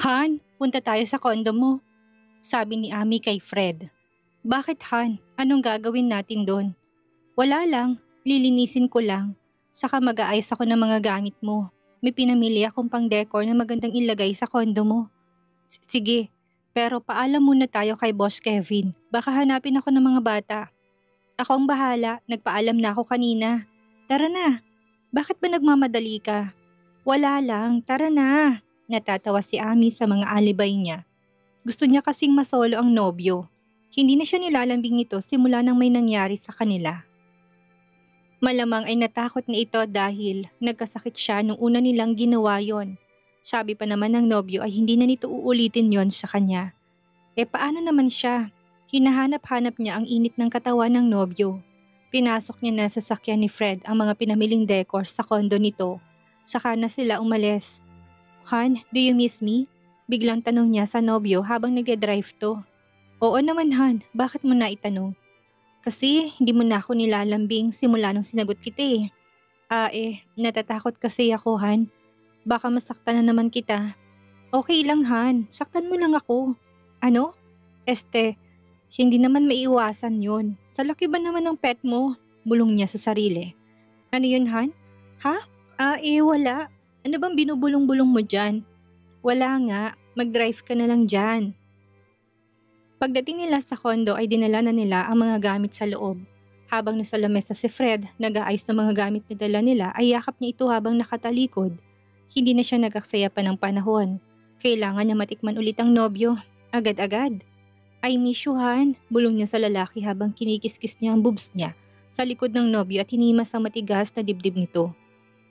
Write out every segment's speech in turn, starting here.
Han, punta tayo sa kondo mo, sabi ni Ami kay Fred. Bakit Han? Anong gagawin natin doon? Wala lang, lilinisin ko lang. Saka mag-aayos ako ng mga gamit mo. May pinamili akong pang-decor na magandang ilagay sa kondo mo. Sige, pero paalam muna tayo kay Boss Kevin. Baka hanapin ako ng mga bata. Ako ang bahala, nagpaalam na ako kanina. Tara na. Bakit ba nagmamadali ka? Wala lang, tara na. Natatawa si Ami sa mga alibay niya. Gusto niya kasing masolo ang nobyo. Hindi na siya nilalambing nito simula nang may nangyari sa kanila. Malamang ay natakot na ito dahil nagkasakit siya nung una nilang ginawa yon. Sabi pa naman ng nobyo ay hindi na nito uulitin yon sa kanya. Paano naman siya? Hinahanap-hanap niya ang init ng katawan ng nobyo. Pinasok niya na sa sasakyan ni Fred ang mga pinamiling decor sa kondo nito. Saka na sila umalis. Han, do you miss me? Biglang tanong niya sa nobyo habang nagde-drive to. Oo naman Han, bakit mo na itanong? Kasi hindi mo na ako nilalambing simula nung sinagot kita natatakot kasi ako Han. Baka masaktan na naman kita. Okay lang Han, saktan mo lang ako. Ano? Hindi naman maiiwasan yun. Sa laki ba naman ng pet mo? Bulong niya sa sarili. Ano yun Han? Ha? Wala. Ano bang binubulong-bulong mo dyan? Wala nga, mag-drive ka na lang dyan. Pagdating nila sa kondo ay dinala na nila ang mga gamit sa loob. Habang nasa lamesa si Fred, nag-aayos ng mga gamit na dala nila ay yakap niya ito habang nakatalikod. Hindi na siya nag-aksaya pa ng panahon. Kailangan niya matikman ulit ang nobyo. Agad-agad. I miss you Han, bulong niya sa lalaki habang kinikiskis niya ang boobs niya sa likod ng nobyo at hinimas ang matigas na dibdib nito.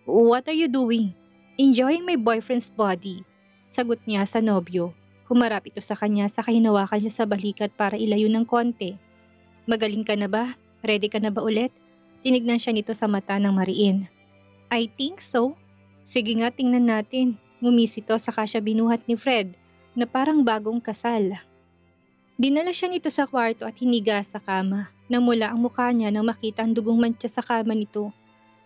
What are you doing? Enjoying my boyfriend's body, sagot niya sa nobyo. Humarap ito sa kanya saka hinawakan siya sa balikat para ilayo ng konti. Magaling ka na ba? Ready ka na ba ulit? Tinignan siya nito sa mata ng mariin. I think so. Sige nga tingnan natin. Ngumisi ito saka siya binuhat ni Fred na parang bagong kasal. Dinala siya nito sa kwarto at hiniga sa kama. Namula ang mukha niya nang makita ang dugong mantsa sa kama nito.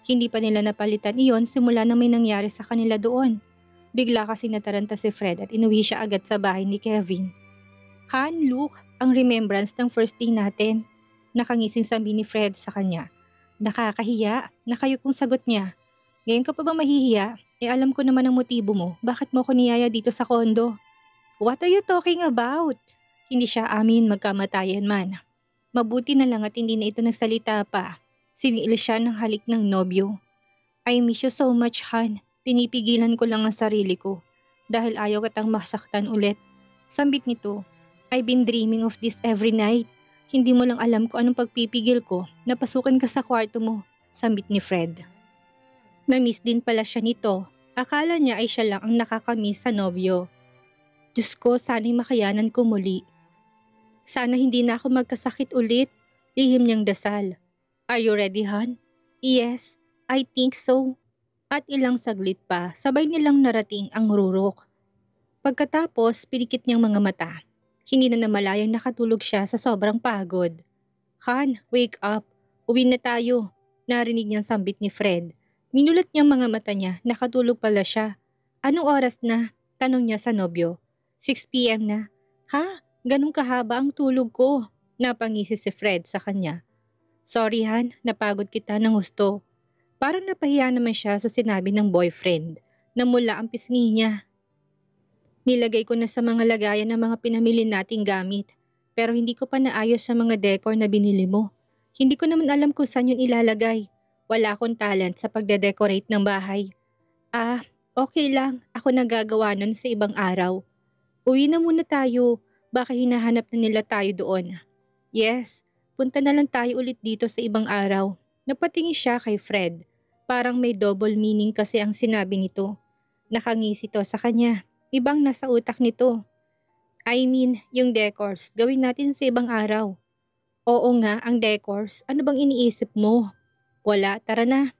Hindi pa nila napalitan iyon simula na may nangyari sa kanila doon. Bigla kasi nataranta si Fred at inuwi siya agad sa bahay ni Kevin. Han, look, ang remembrance ng first day natin. Nakangising sabi ni Fred sa kanya. Nakakahiya, nakayukong sagot niya. Ngayon ka pa ba mahihiya? Alam ko naman ang motibo mo. Bakit mo ko niyaya dito sa kondo? What are you talking about? Hindi siya amin magkamatayan man. Mabuti na lang at hindi na ito nagsalita pa. Siniil siya ng halik ng nobyo. I miss you so much, Han. Pinipigilan ko lang ang sarili ko. Dahil ayaw kitang masaktan ulit. Sambit nito, I've been dreaming of this every night. Hindi mo lang alam kung anong pagpipigil ko. Napasukan ka sa kwarto mo. Sambit ni Fred. Namiss din pala siya nito. Akala niya ay siya lang ang nakakamiss sa nobyo. Diyos ko, sana'y makayanan ko muli. Sana hindi na ako magkasakit ulit. Lihim niyang dasal. Are you ready, Han? Yes, I think so. At ilang saglit pa, sabay nilang narating ang rurok. Pagkatapos, pinikit niyang mga mata. Hindi na namalayang nakatulog siya sa sobrang pagod. Han, wake up. Uwi na tayo. Narinig niyang sambit ni Fred. Minulat niyang mga mata niya, nakatulog pala siya. Anong oras na? Tanong niya sa nobyo. 6 p.m. na. Ha? Ganun kahaba ang tulog ko. Napangisi si Fred sa kanya. Sorry Han, napagod kita ng gusto. Parang napahiya naman siya sa sinabi ng boyfriend. Namula ang pisngi niya. Nilagay ko na sa mga lagayan ng mga pinamili nating gamit. Pero hindi ko pa naayos sa mga decor na binili mo. Hindi ko naman alam kung saan yun ilalagay. Wala akong talent sa pagde-decorate ng bahay. Okay lang. Ako nagagawa nun sa ibang araw. Uwi na muna tayo. Baka hinahanap na nila tayo doon. Yes. Punta na lang tayo ulit dito sa ibang araw. Napatingin siya kay Fred. Parang may double meaning kasi ang sinabi nito. Nakangisi to sa kanya. Ibang nasa utak nito. I mean, yung decors, gawin natin sa ibang araw. Oo nga, ang decors. Ano bang iniisip mo? Wala, tara na.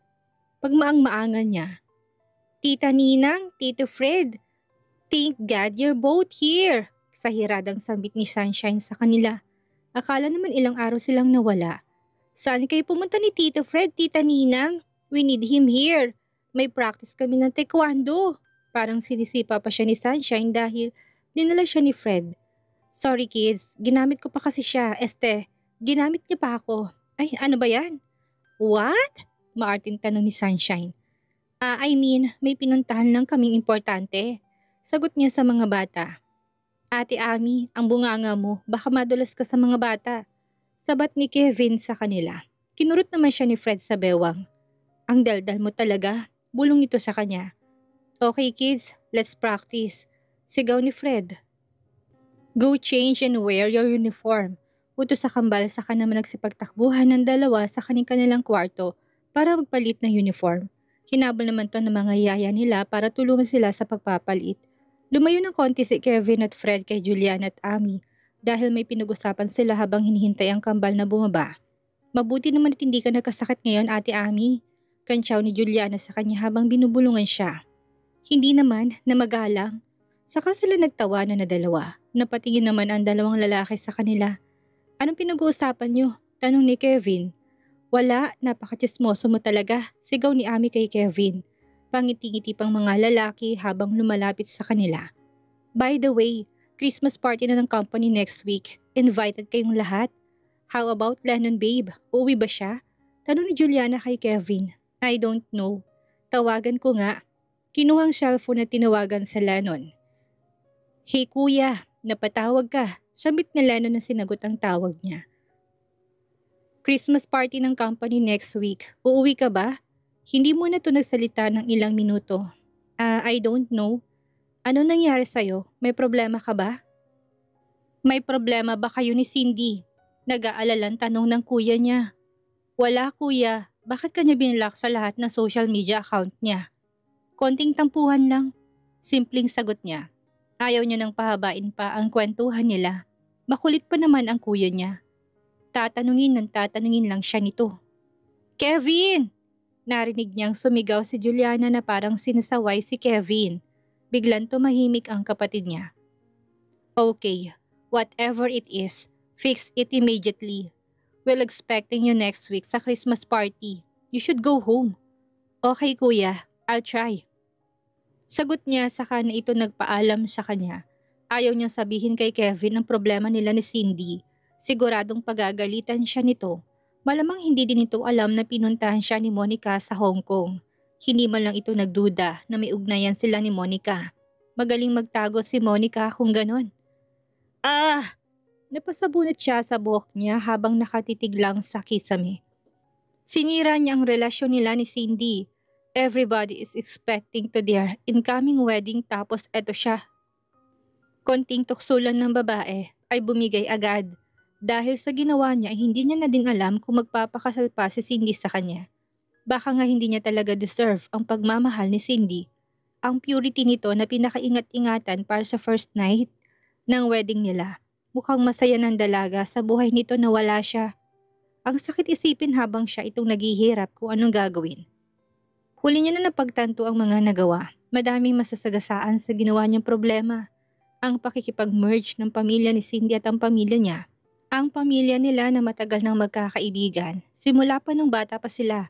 Pagmaang-maangan niya. Tita Ninang, Tito Fred. Thank God you're both here. Sa hiradang sambit ni Sunshine sa kanila. Akala naman ilang araw silang nawala. Saan kayo pumunta ni Tito Fred, Tita Ninang? We need him here. May practice kami ng taekwondo. Parang sinisipa pa siya ni Sunshine dahil dinala siya ni Fred. Sorry kids, ginamit ko pa kasi siya. Ginamit niya pa ako. Ay, ano ba yan? What? Maarting tanong ni Sunshine. I mean, may pinuntahan lang kaming importante. Sagot niya sa mga bata. Ate Ami, ang bunganga mo, baka madulas ka sa mga bata. Sabat ni Kevin sa kanila. Kinurot naman siya ni Fred sa bewang. Ang daldal mo talaga, bulong ito sa kanya. Okay kids, let's practice. Sigaw ni Fred. Go change and wear your uniform. Utos sa kambal saka naman nagsipagtakbuhan ng dalawa sa kanilang kwarto para magpalit ng uniform. Hinabol naman to ng mga yaya nila para tulungan sila sa pagpapalit. Lumayo ng konti si Kevin at Fred kay Julian at Amy dahil may pinag-usapan sila habang hinihintay ang kambal na bumaba. Mabuti naman at hindi ka nagkasakit ngayon, Ate Amy. Kantsaw ni Juliana sa kanya habang binubulungan siya. Hindi naman na magalang. Saka sila nagtawanan na dalawa. Napatingin naman ang dalawang lalaki sa kanila. Anong pinag-uusapan niyo? Tanong ni Kevin. Wala, napaka-tsismoso mo talaga. Sigaw ni Amy kay Kevin. Pangiti-ngiti pang mga lalaki habang lumalapit sa kanila. By the way, Christmas party na ng company next week. Invited kayong lahat. How about Lennon babe? Uuwi ba siya? Tanong ni Juliana kay Kevin. I don't know. Tawagan ko nga. Kinuhang cellphone at tinawagan sa Lennon. Hey kuya, napatawag ka. Sambit ni Lennon na sinagot ang tawag niya. Christmas party ng company next week. Uuwi ka ba? Hindi mo na to nagsalita ng ilang minuto. I don't know. Ano nangyari sa'yo? May problema ka ba? May problema ba kayo ni Cindy? Nag-aalalang tanong ng kuya niya. Wala kuya. Bakit kanya binlock sa lahat ng social media account niya? Konting tampuhan lang. Simpleng sagot niya. Ayaw niya nang pahabain pa ang kwentuhan nila. Makulit pa naman ang kuya niya. Tatanungin lang siya nito. Kevin! Narinig niyang sumigaw si Juliana na parang sinasaway si Kevin. Biglang tumahimik ang kapatid niya. Okay, whatever it is, fix it immediately. We're expecting you next week sa Christmas party. You should go home. Okay kuya, I'll try. Sagot niya saka na ito nagpaalam sa kanya. Ayaw niyang sabihin kay Kevin ang problema nila ni Cindy. Siguradong pagagalitan siya nito. Malamang hindi din ito alam na pinuntahan siya ni Monica sa Hong Kong. Hindi man lang ito nagduda na may ugnayan sila ni Monica. Magaling magtago si Monica kung ganon. Napasabunot siya sa buhok niya habang nakatitig lang sa kisame. Sinira niya ang relasyon nila ni Cindy. Everybody is expecting to their incoming wedding tapos eto siya. Konting tuksulan ng babae ay bumigay agad. Dahil sa ginawa niya ay hindi niya na din alam kung magpapakasal pa si Cindy sa kanya. Baka nga hindi niya talaga deserve ang pagmamahal ni Cindy. Ang purity nito na pinakaingat-ingatan para sa first night ng wedding nila. Mukhang masaya ng dalaga sa buhay nito na wala siya. Ang sakit isipin habang siya itong naghihirap kung anong gagawin. Huli niya na napagtanto ang mga nagawa. Madaming masasagasaan sa ginawa niyang problema. Ang pakikipag-merge ng pamilya ni Cindy at ang pamilya niya. Ang pamilya nila na matagal nang magkakaibigan, simula pa nung bata pa sila.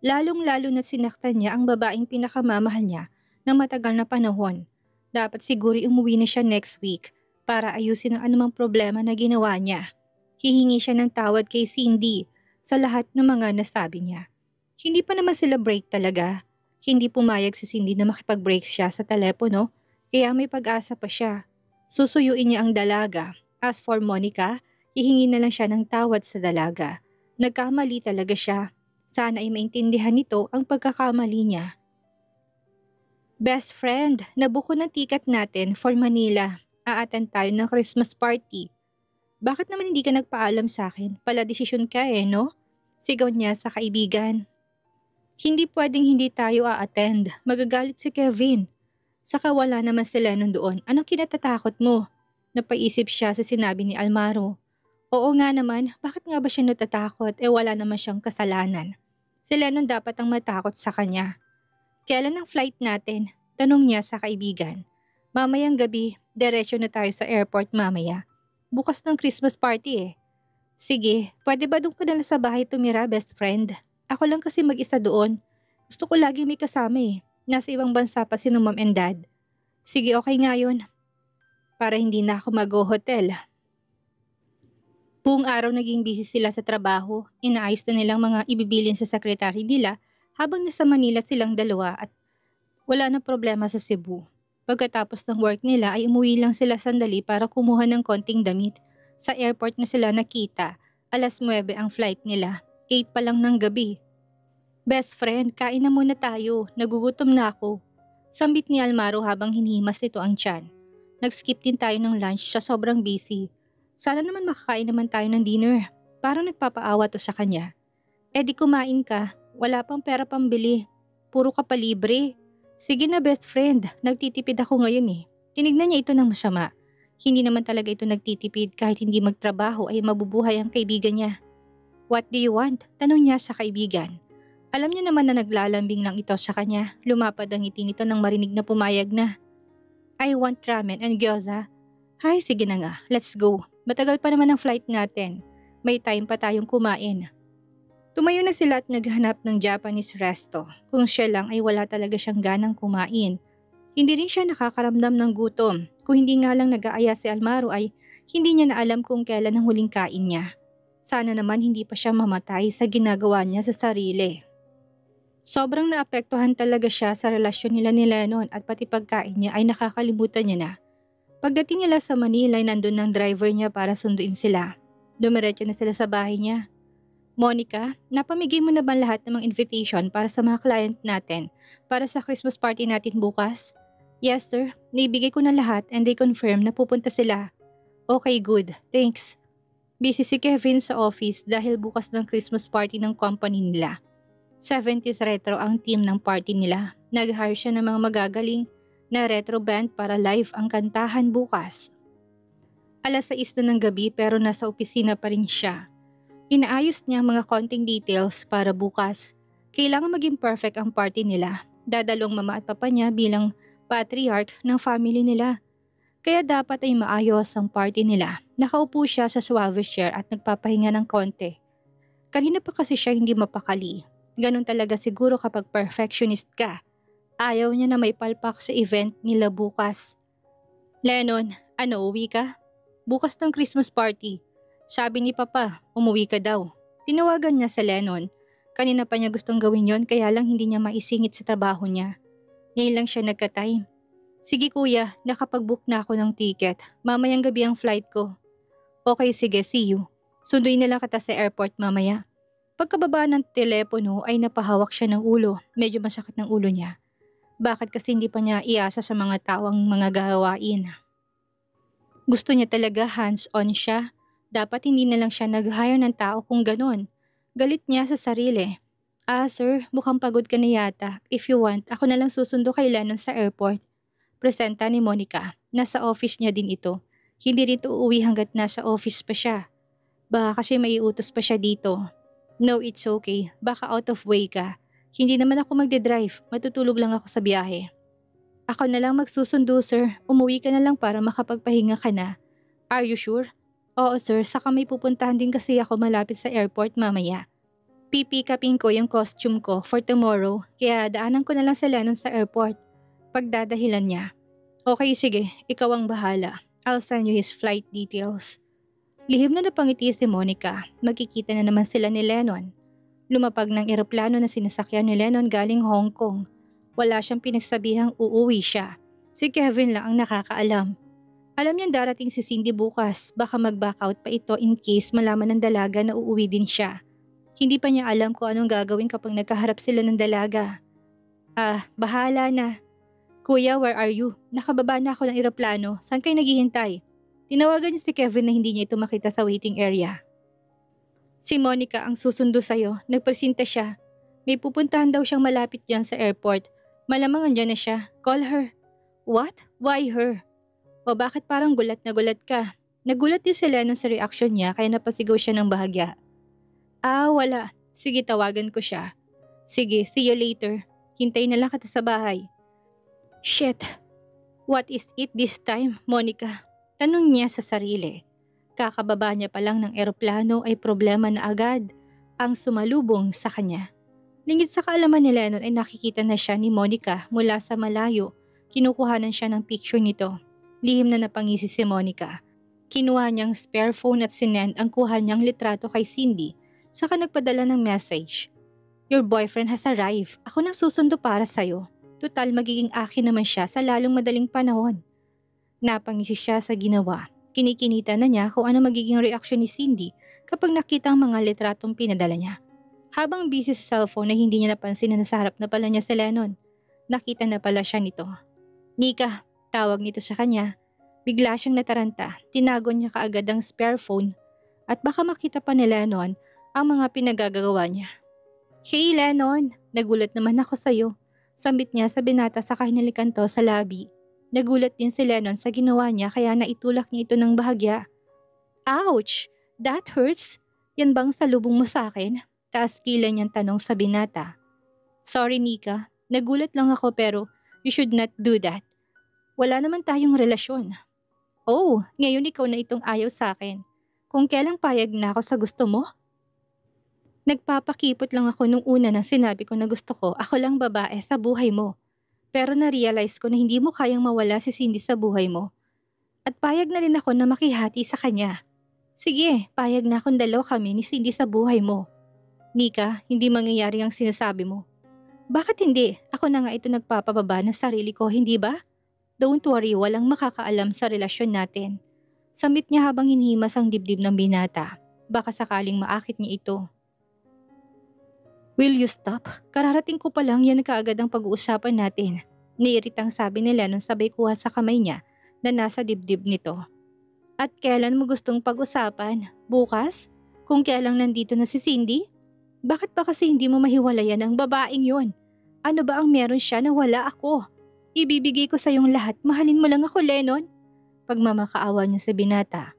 Lalong-lalo na sinaktan niya ang babaeng pinakamamahal niya ng matagal na panahon. Dapat siguro umuwi na siya next week para ayusin ang anumang problema na ginawa niya. Hihingi siya ng tawad kay Cindy sa lahat ng mga nasabi niya. Hindi pa naman sila break talaga. Hindi pumayag si Cindy na makipag-break siya sa telepono, kaya may pag-asa pa siya. Susuyuin niya ang dalaga. As for Monica, hihingi na lang siya ng tawad sa dalaga. Nagkamali talaga siya. Sana ay maintindihan nito ang pagkakamali niya. Best friend, nabuko na ticket natin for Manila. Aatan tayo ng Christmas party. Bakit naman hindi ka nagpaalam sa akin? Pala desisyon ka no? Sigaw niya sa kaibigan. Hindi pwedeng hindi tayo a-attend. Magagalit si Kevin. Saka wala naman si Lennon doon. Anong kinatatakot mo? Napaisip siya sa sinabi ni Almaro. Oo nga naman, bakit nga ba siya natatakot wala naman siyang kasalanan? Si Lennon dapat ang matakot sa kanya. Kailan ang flight natin? Tanong niya sa kaibigan. Mamayang gabi, diretso na tayo sa airport mamaya. Bukas ng Christmas party Sige, pwede ba doon ka na sa bahay tumira, best friend? Ako lang kasi mag-isa doon. Gusto ko lagi may kasama Nasa ibang bansa pa si mom and dad. Sige, okay nga yun. Para hindi na ako mag-hotel. Buong araw naging busy sila sa trabaho. Inaayos na nilang mga ibibilin sa sekretary nila habang nasa Manila silang dalawa at wala na problema sa Cebu. Pagkatapos ng work nila ay umuwi lang sila sandali para kumuha ng konting damit. Sa airport na sila nakita. 9:00 ang flight nila. 8 pa lang ng gabi. Best friend, kain na muna tayo. Nagugutom na ako. Sambit ni Almaro habang hinihimas nito ang tiyan. Nag-skip din tayo ng lunch sa sobrang busy. Sana naman makakain naman tayo ng dinner. Parang nagpapaawa to sa kanya. Di kumain ka. Wala pang pera pambili. Puro ka pa libre. Sige na best friend, nagtitipid ako ngayon eh. Tinignan niya ito ng masama. Hindi naman talaga ito nagtitipid kahit hindi magtrabaho ay mabubuhay ang kaibigan niya. What do you want? Tanong niya sa kaibigan. Alam niya naman na naglalambing lang ito sa kanya. Lumapad ang ngiti nito nang marinig na pumayag na. I want ramen and gyoza. Hay, sige na nga, let's go. Matagal pa naman ang flight natin. May time pa tayong kumain. Tumayo na sila at naghanap ng Japanese resto. Kung siya lang ay wala talaga siyang ganang kumain. Hindi rin siya nakakaramdam ng gutom. Kung hindi nga lang nag-aaya si Almaro ay hindi niya na alam kung kailan ang huling kain niya. Sana naman hindi pa siya mamatay sa ginagawa niya sa sarili. Sobrang naapektuhan talaga siya sa relasyon nila ni Lennon at pati pagkain niya ay nakakalimutan niya na. Pagdating nila sa Manila ay nandun ng driver niya para sunduin sila. Dumiretso na sila sa bahay niya. Monica, napamigay mo na ba lahat ng mga invitation para sa mga client natin para sa Christmas party natin bukas? Yes sir, naibigay ko na lahat and they confirm na pupunta sila. Okay, good. Thanks. Busy si Kevin sa office dahil bukas ng Christmas party ng company nila. 70s retro ang team ng party nila. Nag-hire siya ng mga magagaling na retro band para live ang kantahan bukas. 6:00 na ng gabi pero nasa opisina pa rin siya. Inaayos niya ang mga konting details para bukas. Kailangan maging perfect ang party nila. Dadalawang mama at papa niya bilang patriarch ng family nila. Kaya dapat ay maayos ang party nila. Nakaupo siya sa suave chair at nagpapahinga ng konti. Kanina pa kasi siya hindi mapakali. Ganun talaga siguro kapag perfectionist ka. Ayaw niya na may palpak sa event nila bukas. Lennon, uwi ka? Bukas ng Christmas party. Sabi ni Papa, umuwi ka daw. Tinawagan niya si Lennon. Kanina pa niya gustong gawin yon kaya lang hindi niya maisingit sa trabaho niya. Ngayon lang siya nagka-time. Sige kuya, nakapag-book na ako ng ticket. Mamayang gabi ang flight ko. Okay sige, see you. Sunduin na lang kita sa airport mamaya. Pagkababa ng telepono ay napahawak siya ng ulo. Medyo masakit ng ulo niya. Bakit kasi hindi pa niya iasa sa mga tawang mga gawain? Gusto niya talaga hands-on siya. Dapat hindi na lang siya nag-hire ng tao kung ganon. Galit niya sa sarili. Sir, mukhang pagod ka na yata. If you want, ako na lang susundo kay Lennon sa airport. Presenta ni Monica. Nasa office niya din ito. Hindi rin uuwi hanggat nasa office pa siya. Baka kasi may iutos pa siya dito. No, it's okay. Baka out of way ka. Hindi naman ako magde-drive. Matutulog lang ako sa biyahe. Ako na lang magsusundo, sir. Umuwi ka na lang para makapagpahinga ka na. Are you sure? Oo sir, saka may pupuntahan din kasi ako malapit sa airport mamaya. Pipikapin ko yung costume ko for tomorrow, kaya daanan ko na lang sa Lennon sa airport. Pagdadahilan niya. Okay sige, ikaw ang bahala. I'll send you his flight details. Lihim na napangiti si Monica. Magkikita na naman sila ni Lennon. Lumapag ng eroplano na sinasakyan ni Lennon galing Hong Kong. Wala siyang pinagsabihang uuwi siya. Si Kevin lang ang nakakaalam. Alam niyang darating si Cindy bukas, baka mag-back out pa ito in case malaman ng dalaga na uuwi din siya. Hindi pa niya alam kung anong gagawin kapag nagkaharap sila ng dalaga. Bahala na. Kuya, where are you? Nakababa na ako ng eroplano, saan kayo naghihintay? Tinawagan niya si Kevin na hindi niya ito makita sa waiting area. Si Monica ang susundo sa'yo, nagpresenta siya. May pupuntahan daw siyang malapit dyan sa airport. Malamang andyan na siya, call her. What? Why her? O bakit parang gulat na gulat ka? Nagulat din si Lennon sa reaction niya kaya napasigaw siya ng bahagya. Wala. Sige, tawagan ko siya. Sige, see you later. Hintayin na lang kita sa bahay. Shit. What is it this time, Monica? Tanong niya sa sarili. Kakababa niya pa lang ng eroplano ay problema na agad ang sumalubong sa kanya. Lingid sa kaalaman ni Lennon ay nakikita na siya ni Monica mula sa malayo. Kinukuhanan siya ng picture nito. Lihim na napangisi si Monica. Kinuha niyang spare phone at sinend ang kuha niyang litrato kay Cindy. Saka nagpadala ng message. Your boyfriend has arrived. Ako nang susundo para sa'yo. Tutal magiging akin naman siya sa lalong madaling panahon. Napangisi siya sa ginawa. Kinikinita na niya kung ano magiging reaksyon ni Cindy kapag nakita ang mga litratong pinadala niya. Habang busy sa cellphone na hindi niya napansin na nasa harap na pala niya si Lennon. Nakita na pala siya nito. Nika, tawag nito sa kanya. Bigla siyang nataranta. Tinago niya kaagad ang spare phone at baka makita pa ni Lennon ang mga pinagagawa niya. Hey Lennon, nagulat naman ako sa'yo. Sambit niya sa binata sa hinalikan to sa labi. Nagulat din si Lennon sa ginawa niya kaya naitulak niya ito ng bahagya. Ouch! That hurts? Yan bang salubong mo sa akin? Taas kilay niyang tanong sa binata. Sorry Nika, nagulat lang ako pero you should not do that. Wala naman tayong relasyon. Oh, ngayon ikaw na itong ayaw sa akin. Kung kailang payag na ako sa gusto mo? Nagpapakipot lang ako nung una nang sinabi ko na gusto ko ako lang babae sa buhay mo. Pero na-realize ko na hindi mo kayang mawala si Cindy sa buhay mo. At payag na rin ako na makihati sa kanya. Sige, payag na akong dalaw kami ni Cindy sa buhay mo. Nika, hindi mangyayari ang sinasabi mo. Bakit hindi? Ako na nga ito nagpapababa ng sarili ko, hindi ba? Don't worry, walang makakaalam sa relasyon natin. Samit niya habang hinihimas ang dibdib ng binata. Baka sakaling maakit niya ito. Will you stop? Kararating ko pa lang yan kaagad ang pag-uusapan natin. Niiritang sabi nila nang sabay kuha sa kamay niya na nasa dibdib nito. At kailan mo gustong pag-usapan? Bukas? Kung kailang nandito na si Cindy? Bakit ba kasi hindi mo mahiwalayan ang babaeng yon? Ano ba ang meron siya na wala ako? Ibibigay ko sa iyong lahat, mahalin mo lang ako, Lennon. Pagmamakaawa niya sa binata.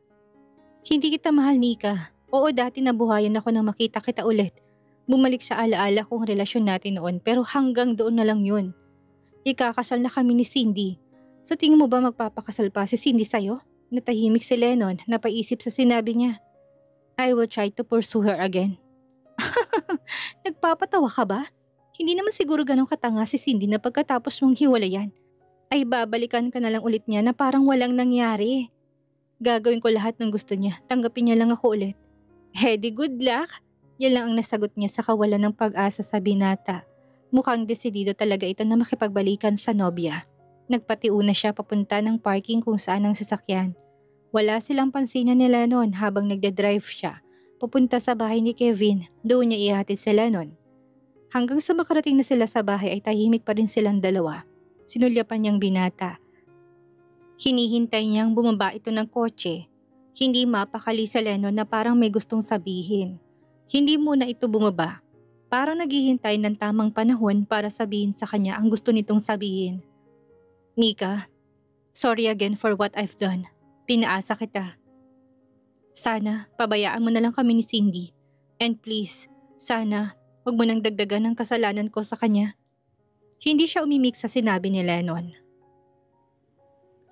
Hindi kita mahal, Nika. Oo, dati nabuhayan ako nang makita kita ulit. Bumalik sa alaala kong relasyon natin noon pero hanggang doon na lang yun. Ikakasal na kami ni Cindy. Sa tingin mo ba magpapakasal pa si Cindy sa'yo? Natahimik si Lennon, napaisip sa sinabi niya. I will try to pursue her again. Nagpapatawa ka ba? Hindi naman siguro ganong katanga si Cindy na pagkatapos mong hiwalayan. Ay babalikan ka na lang ulit niya na parang walang nangyari. Gagawin ko lahat ng gusto niya, tanggapin niya lang ako ulit. Hedy, good luck! Yan lang ang nasagot niya sa kawalan ng pag-asa sa binata. Mukhang desidido talaga ito na makipagbalikan sa nobya. Nagpatiuna siya papunta ng parking kung saan ang sasakyan. Wala silang pansinan ni Lennon habang nagdadrive siya. Papunta sa bahay ni Kevin, doon niya ihatid si Lennon. Hanggang sa makarating na sila sa bahay ay tahimik pa rin silang dalawa. Sinulyapan niyang binata. Hinihintay niyang bumaba ito ng kotse. Hindi mapakali sa Lennon na parang may gustong sabihin. Hindi muna ito bumaba. Parang naghihintay ng tamang panahon para sabihin sa kanya ang gusto nitong sabihin. Nika, sorry again for what I've done. Pinaasa kita. Sana, pabayaan mo na lang kami ni Cindy. And please, sana, huwag mo nang dagdagan ang kasalanan ko sa kanya. Hindi siya umimik sa sinabi ni Lennon.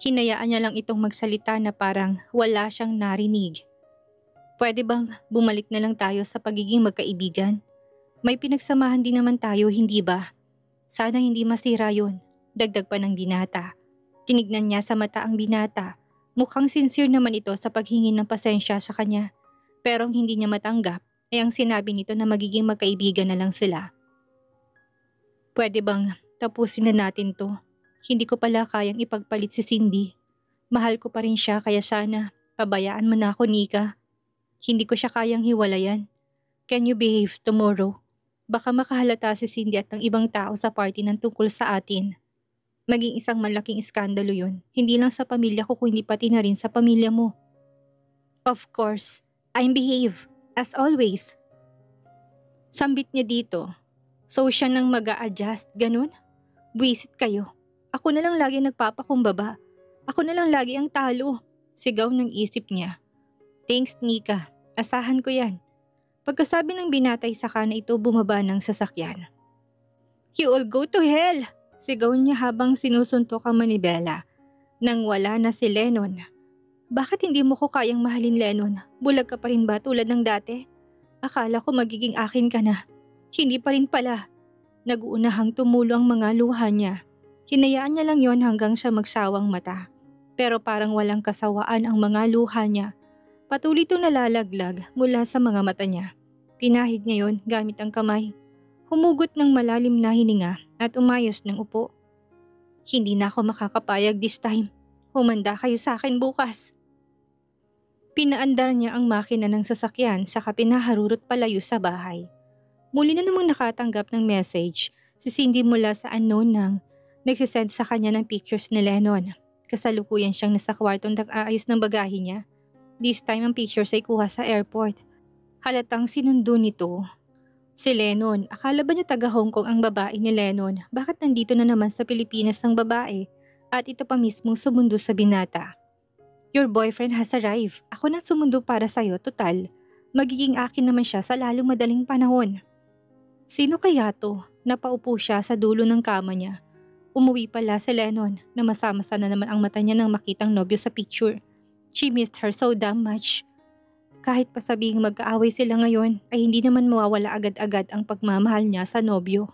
Hinayaan niya lang itong magsalita na parang wala siyang narinig. Pwede bang bumalik na lang tayo sa pagiging magkaibigan? May pinagsamahan din naman tayo, hindi ba? Sana hindi masira yun. Dagdag pa ng binata. Tinignan niya sa mata ang binata. Mukhang sincere naman ito sa paghingi ng pasensya sa kanya. Pero ang hindi niya matanggap ay ang sinabi nito na magiging magkaibigan na lang sila. Pwede bang tapusin na natin to? Hindi ko pala kayang ipagpalit si Cindy. Mahal ko pa rin siya kaya sana pabayaan mo na ako, Nika. Hindi ko siya kayang hiwalayan. Can you behave tomorrow? Baka makahalata si Cindy at ng ibang tao sa party ng tungkol sa atin. Maging isang malaking iskandalo yun. Hindi lang sa pamilya ko kundi pati na rin sa pamilya mo. Of course, I'm behave, as always. Sambit niya dito. So siya nang mag-a-adjust, ganun? Buwisit kayo. Ako na lang lagi nagpapakumbaba. Ako na lang lagi ang talo. Sigaw ng isip niya. Thanks, Nika. Asahan ko yan. Pagkasabi ng binatay saka na ito bumaba ng sasakyan. You all go to hell! Sigaw niya habang sinusuntok ang manibela. Nang wala na si Lennon. Bakit hindi mo ko kayang mahalin, Lennon? Bulag ka pa rin ba tulad ng dati? Akala ko magiging akin ka na. Hindi pa rin pala. Nag-uunahang tumulo ang mga luha niya. Hinayaan niya lang yon hanggang sa magsawang mata. Pero parang walang kasawaan ang mga luha niya. Patuloy itong nalalaglag mula sa mga mata niya. Pinahid niya yon gamit ang kamay. Humugot ng malalim na hininga at umayos ng upo. Hindi na ako makakapayag this time. Humanda kayo sa akin bukas. Pinaandar niya ang makina ng sasakyan saka pinaharurot palayo sa bahay. Muli na namang nakatanggap ng message si Cindy mula sa unknown nang nagsisend sa kanya ng pictures ni Lennon. Kasalukuyan siyang nasa kwartong nag-aayos ng bagahe niya. This time ang pictures ay kuha sa airport. Halatang sinundo nito si Lennon. Akala ba niya taga Hong Kong ang babae ni Lennon? Bakit nandito na naman sa Pilipinas ang babae at ito pa mismong sumundo sa binata? Your boyfriend has arrived. Ako na sumundo para sa'yo, total. Magiging akin naman siya sa lalong madaling panahon. Sino kaya to? Napaupo siya sa dulo ng kama niya. Umuwi pala si Lennon na masamasa na naman ang mata niya nang makitang nobyo sa picture. She missed her so damn much. Kahit pa sabihing magkaaway sila ngayon ay hindi naman mawawala agad-agad ang pagmamahal niya sa nobyo.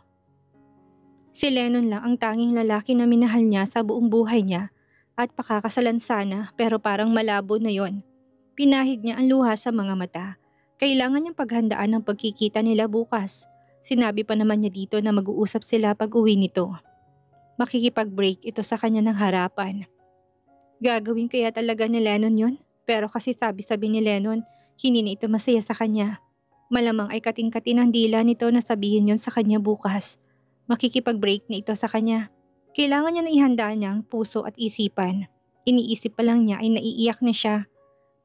Si Lennon lang ang tanging lalaki na minahal niya sa buong buhay niya at pakakasalan sana pero parang malabo na yon. Pinahid niya ang luha sa mga mata. Kailangan niyang paghandaan ang pagkikita nila bukas. Sinabi pa naman niya dito na mag-uusap sila pag uwi nito. Makikipag-break ito sa kanya ng harapan. Gagawin kaya talaga ni Lennon yon? Pero kasi sabi-sabi ni Lennon, hindi na ito masaya sa kanya. Malamang ay kating-katin ang dila nito na sabihin yon sa kanya bukas. Makikipag-break na ito sa kanya. Kailangan niya na ihanda niya ang puso at isipan. Iniisip pa lang niya ay naiiyak na siya.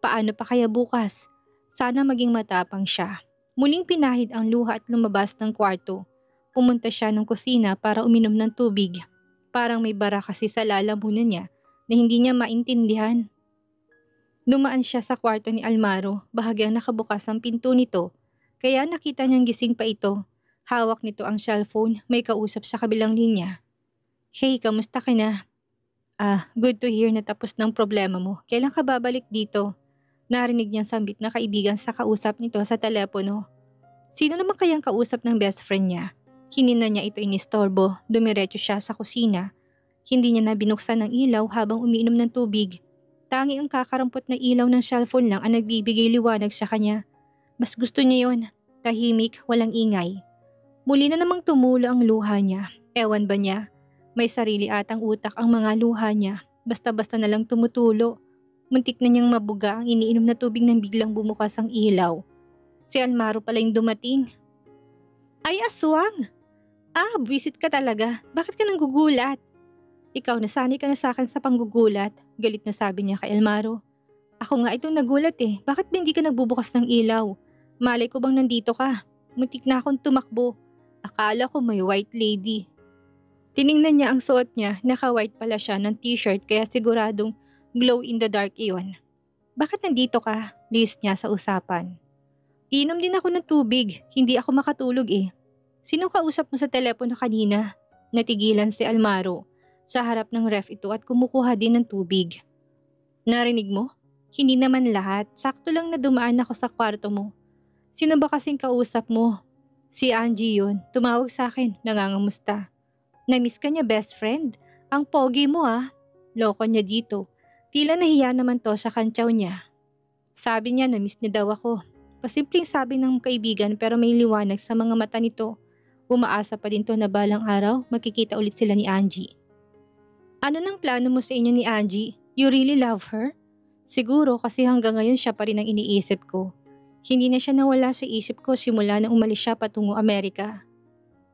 Paano pa kaya bukas? Sana maging matapang siya. Muling pinahid ang luha at lumabas ng kwarto. Pumunta siya ng kusina para uminom ng tubig. Parang may bara kasi sa lalamunan niya na hindi niya maintindihan. Dumaan siya sa kwarto ni Almaro, bahagyang nakabukas ang pinto nito. Kaya nakita niyang gising pa ito. Hawak nito ang cellphone, may kausap sa kabilang linya. Hey, kamusta ka na? Good to hear na tapos ng problema mo. Kailan ka babalik dito? Narinig niyang sambit na kaibigan sa kausap nito sa telepono. Sino naman kayang kausap ng best friend niya? Hindi na niya ito inistorbo, dumiretso siya sa kusina. Hindi niya na binuksan ng ilaw habang umiinom ng tubig. Tangi ang kakarampot na ilaw ng cellphone lang ang nagbibigay liwanag sa kanya. Mas gusto niya yon, tahimik, walang ingay. Muli na namang tumulo ang luha niya. Ewan ba niya? May sarili atang utak ang mga luha niya. Basta-basta na lang tumutulo. Muntik na niyang mabuga ang iniinom na tubig nang biglang bumukas ang ilaw. Si Almaro pala yung dumating. Ay aswang! Buwisit ka talaga. Bakit ka nang gugulat? Ikaw nasanay ka na sa akin sa panggugulat. Galit na sabi niya kay Almaro. Ako nga itong nagulat eh. Bakit ba hindi ka nagbubukas ng ilaw? Malay ko bang nandito ka? Muntik na akong tumakbo. Akala ko may white lady. Tiningnan niya ang suot niya. Naka-white pala siya ng t-shirt kaya siguradong glow in the dark iyon. Bakit nandito ka? List niya sa usapan. Inom din ako ng tubig. Hindi ako makatulog eh. Sino kausap mo sa telepono kanina? Natigilan si Almaro. Sa harap ng ref ito at kumukuha din ng tubig. Narinig mo? Hindi naman lahat. Sakto lang na dumaan ako sa kwarto mo. Sino ba kasing kausap mo? Si Angie yun. Tumawag sa akin. Nangangamusta. Na-miss ka niya best friend? Ang pogi mo ah. Loko niya dito. Tila nahiya naman to sa kantsaw niya. Sabi niya na-miss niya daw ako. Pasimpleng sabi ng kaibigan pero may liwanag sa mga mata nito. Umaasa pa din to na balang araw magkikita ulit sila ni Angie. Ano nang plano mo sa inyo ni Angie? You really love her? Siguro kasi hanggang ngayon siya pa rin ang iniisip ko. Hindi na siya nawala sa isip ko simula nang umalis siya patungo Amerika.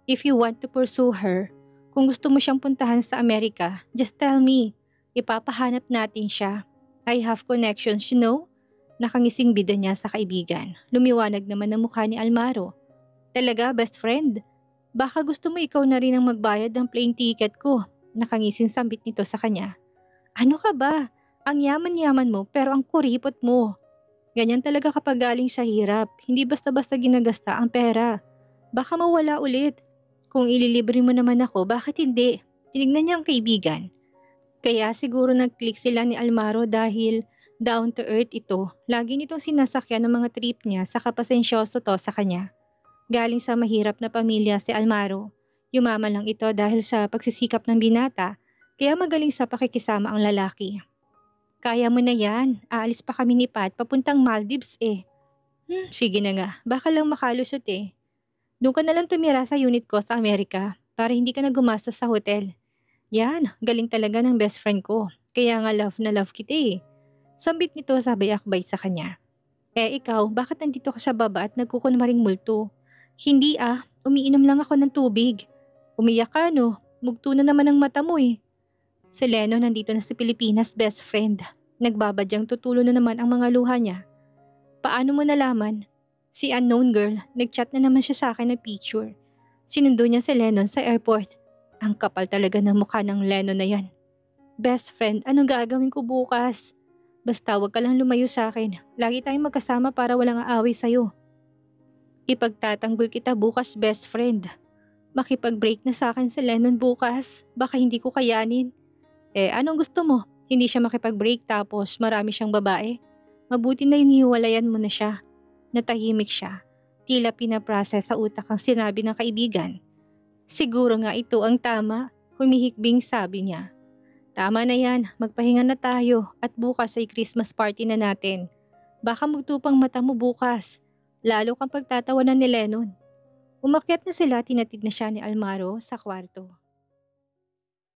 If you want to pursue her, kung gusto mo siyang puntahan sa Amerika, just tell me. Ipapahanap natin siya. I have connections, you know? Nakangising bida niya sa kaibigan. Lumiwanag naman ang mukha ni Almaro. Talaga, best friend? Baka gusto mo ikaw na rin ang magbayad ng plane ticket ko. Nakangising sambit nito sa kanya. Ano ka ba? Ang yaman-yaman mo pero ang kuripot mo. Ganyan talaga kapag galing sa hirap. Hindi basta-basta ginagasta ang pera. Baka mawala ulit. Kung ililibre mo naman ako, bakit hindi? Tinignan niya ang kaibigan. Kaya siguro nag-click sila ni Almaro dahil down to earth ito. Lagi nitong sinasakyan ng mga trip niya sa kapasensyoso to sa kanya. Galing sa mahirap na pamilya si Almaro. Yumaman lang ito dahil sa pagsisikap ng binata, kaya magaling sa pakikisama ang lalaki. Kaya mo na yan, aalis pa kami ni Pat papuntang Maldives eh. Sige na nga, baka lang makalusot eh. Doon ka na lang tumira sa unit ko sa Amerika para hindi ka na gumastos sa hotel. Yan, galing talaga ng best friend ko. Kaya nga love na love kita eh. Sambit nito sabay akbay sa kanya. Eh ikaw, bakit nandito ka sa baba at nagkukunwaring multo? Hindi umiinom lang ako ng tubig. Umiyak ka no, mugto na naman ang mata mo eh. Si Leno nandito na sa Pilipinas, best friend. Nagbabadyang tutulo na naman ang mga luha niya. Paano mo nalaman? Si unknown girl, nagchat na naman siya sa akin ng picture. Sinundo niya si Lennon sa airport. Ang kapal talaga ng mukha ng Lennon na yan. Best friend, anong gagawin ko bukas? Basta wag ka lang lumayo sa akin. Lagi tayong magkasama para walang aaway sa'yo. Ipagtatanggol kita bukas, best friend. Makipag-break na sa akin si Lennon bukas. Baka hindi ko kayanin. Anong gusto mo? Hindi siya makipag-break tapos marami siyang babae? Mabuti na yung hiwalayan mo na siya. Natahimik siya. Tila pinaprocess sa utak ang sinabi ng kaibigan. Siguro nga ito ang tama, humihikbing sabi niya. Tama na yan, magpahinga na tayo at bukas ay Christmas party na natin. Baka magtupang mata mo bukas, lalo kang pagtatawanan ni Lennon. Umakyat na sila, tinatid na siya ni Almaro sa kwarto.